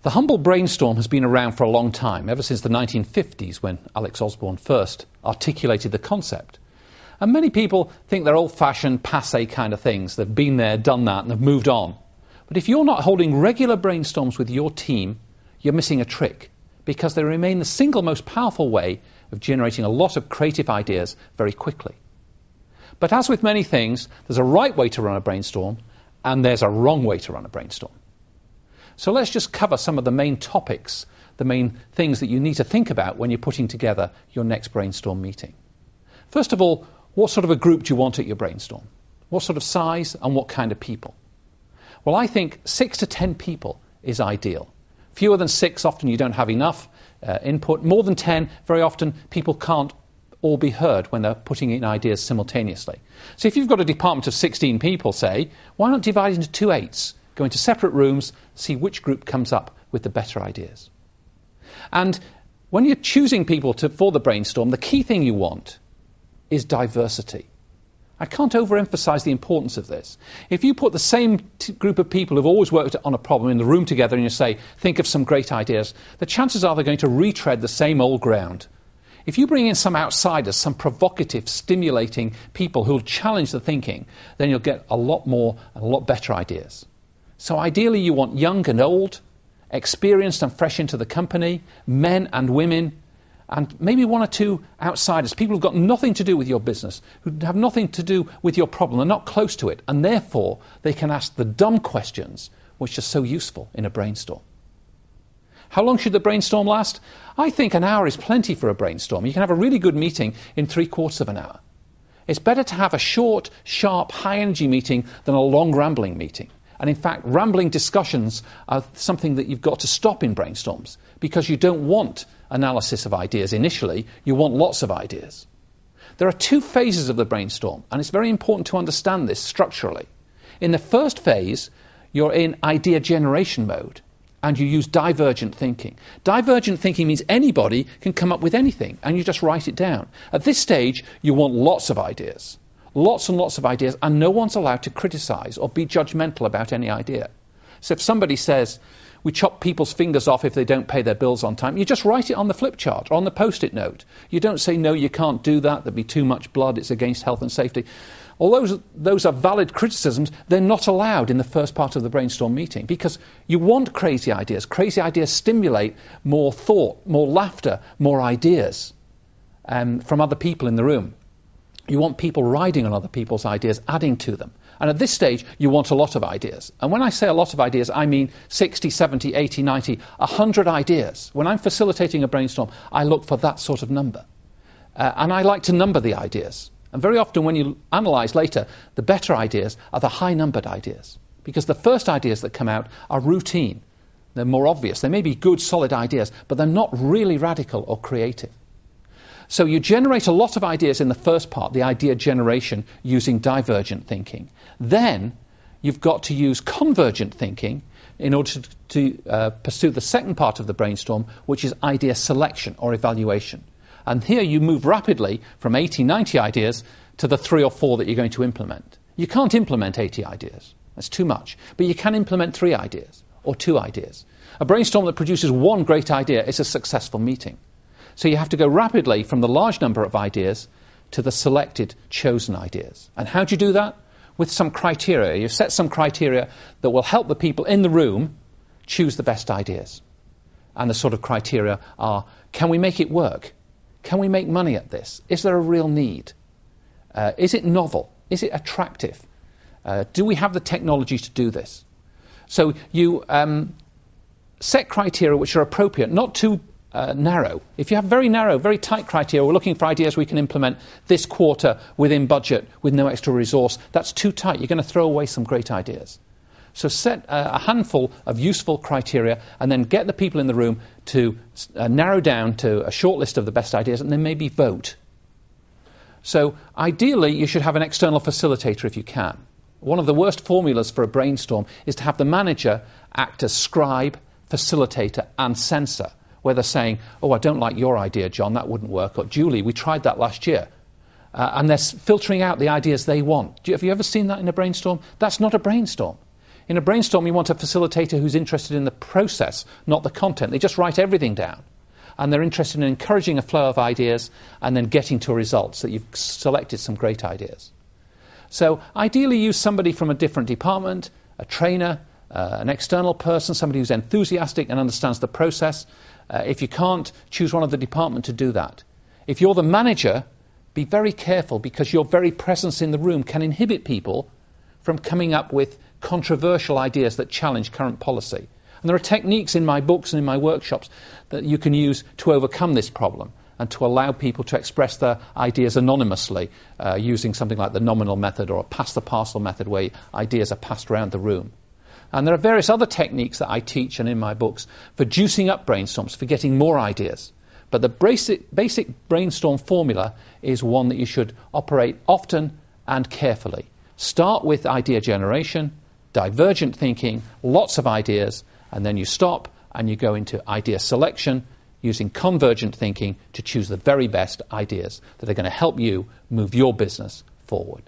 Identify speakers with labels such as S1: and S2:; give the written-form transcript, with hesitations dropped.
S1: The humble brainstorm has been around for a long time, ever since the 1950s when Alex Osborne first articulated the concept. And many people think they're old-fashioned, passé kind of things. They've been there, done that, and have moved on. But if you're not holding regular brainstorms with your team, you're missing a trick, because they remain the single most powerful way of generating a lot of creative ideas very quickly. But as with many things, there's a right way to run a brainstorm, and there's a wrong way to run a brainstorm. So let's just cover some of the main topics, the main things that you need to think about when you're putting together your next brainstorm meeting. First of all, what sort of a group do you want at your brainstorm? What sort of size and what kind of people? Well, I think 6 to 10 people is ideal. Fewer than 6, often you don't have enough input. More than 10, very often people can't all be heard when they're putting in ideas simultaneously. So if you've got a department of 16 people, say, why not divide it into 2 eights? Go into separate rooms, see which group comes up with the better ideas. And when you're choosing people for the brainstorm, the key thing you want is diversity. I can't overemphasize the importance of this. If you put the same group of people who've always worked on a problem in the room together and you say, think of some great ideas, the chances are they're going to retread the same old ground. If you bring in some outsiders, some provocative, stimulating people who'll challenge the thinking, then you'll get a lot more and a lot better ideas. So ideally you want young and old, experienced and fresh into the company, men and women, and maybe 1 or 2 outsiders, people who've got nothing to do with your business, who have nothing to do with your problem, they're not close to it, and therefore they can ask the dumb questions which are so useful in a brainstorm. How long should the brainstorm last? I think an hour is plenty for a brainstorm. You can have a really good meeting in 3/4 of an hour. It's better to have a short, sharp, high-energy meeting than a long, rambling meeting. And in fact, rambling discussions are something that you've got to stop in brainstorms, because you don't want analysis of ideas initially, you want lots of ideas. There are 2 phases of the brainstorm, and it's very important to understand this structurally. In the first phase, you're in idea generation mode, and you use divergent thinking. Divergent thinking means anybody can come up with anything, and you just write it down. At this stage, you want lots of ideas. Lots and lots of ideas, and no one's allowed to criticize or be judgmental about any idea. So if somebody says, we chop people's fingers off if they don't pay their bills on time, you just write it on the flip chart or on the post-it note. You don't say, no, you can't do that, there'd be too much blood, it's against health and safety. Although those are valid criticisms, they're not allowed in the first part of the brainstorm meeting, because you want crazy ideas. Crazy ideas stimulate more thought, more laughter, more ideas from other people in the room. You want people riding on other people's ideas, adding to them. And at this stage, you want a lot of ideas. And when I say a lot of ideas, I mean 60, 70, 80, 90, 100 ideas. When I'm facilitating a brainstorm, I look for that sort of number. And I like to number the ideas. And very often when you analyse later, the better ideas are the high-numbered ideas. Because the first ideas that come out are routine. They're more obvious. They may be good, solid ideas, but they're not really radical or creative. So you generate a lot of ideas in the first part, the idea generation, using divergent thinking. Then you've got to use convergent thinking in order to pursue the second part of the brainstorm, which is idea selection or evaluation. And here you move rapidly from 80, 90 ideas to the 3 or 4 that you're going to implement. You can't implement 80 ideas. That's too much. But you can implement 3 ideas or 2 ideas. A brainstorm that produces 1 great idea is a successful meeting. So you have to go rapidly from the large number of ideas to the selected, chosen ideas. And how do you do that? With some criteria. You set some criteria that will help the people in the room choose the best ideas. And the sort of criteria are, can we make it work? Can we make money at this? Is there a real need? Is it novel? Is it attractive? Do we have the technology to do this? So you set criteria which are appropriate, not too narrow. If you have very narrow, very tight criteria, we're looking for ideas we can implement this quarter within budget with no extra resource, that's too tight. You're going to throw away some great ideas. So set a handful of useful criteria and then get the people in the room to narrow down to a short list of the best ideas and then maybe vote. So ideally you should have an external facilitator if you can. One of the worst formulas for a brainstorm is to have the manager act as scribe, facilitator and censor, where they're saying, oh, I don't like your idea, John, that wouldn't work, or Julie, we tried that last year. And they're filtering out the ideas they want. Have you ever seen that in a brainstorm? That's not a brainstorm. In a brainstorm, you want a facilitator who's interested in the process, not the content. They just write everything down. And they're interested in encouraging a flow of ideas and then getting to results, that you've selected some great ideas. So ideally use somebody from a different department, a trainer, an external person, somebody who's enthusiastic and understands the process. If you can't, choose one of the department to do that. If you're the manager, be very careful, because your very presence in the room can inhibit people from coming up with controversial ideas that challenge current policy. And there are techniques in my books and in my workshops that you can use to overcome this problem and to allow people to express their ideas anonymously using something like the nominal method or a pass-the-parcel method, where ideas are passed around the room. And there are various other techniques that I teach and in my books for juicing up brainstorms, for getting more ideas. But the basic brainstorm formula is one that you should operate often and carefully. Start with idea generation, divergent thinking, lots of ideas, and then you stop and you go into idea selection using convergent thinking to choose the very best ideas that are going to help you move your business forward.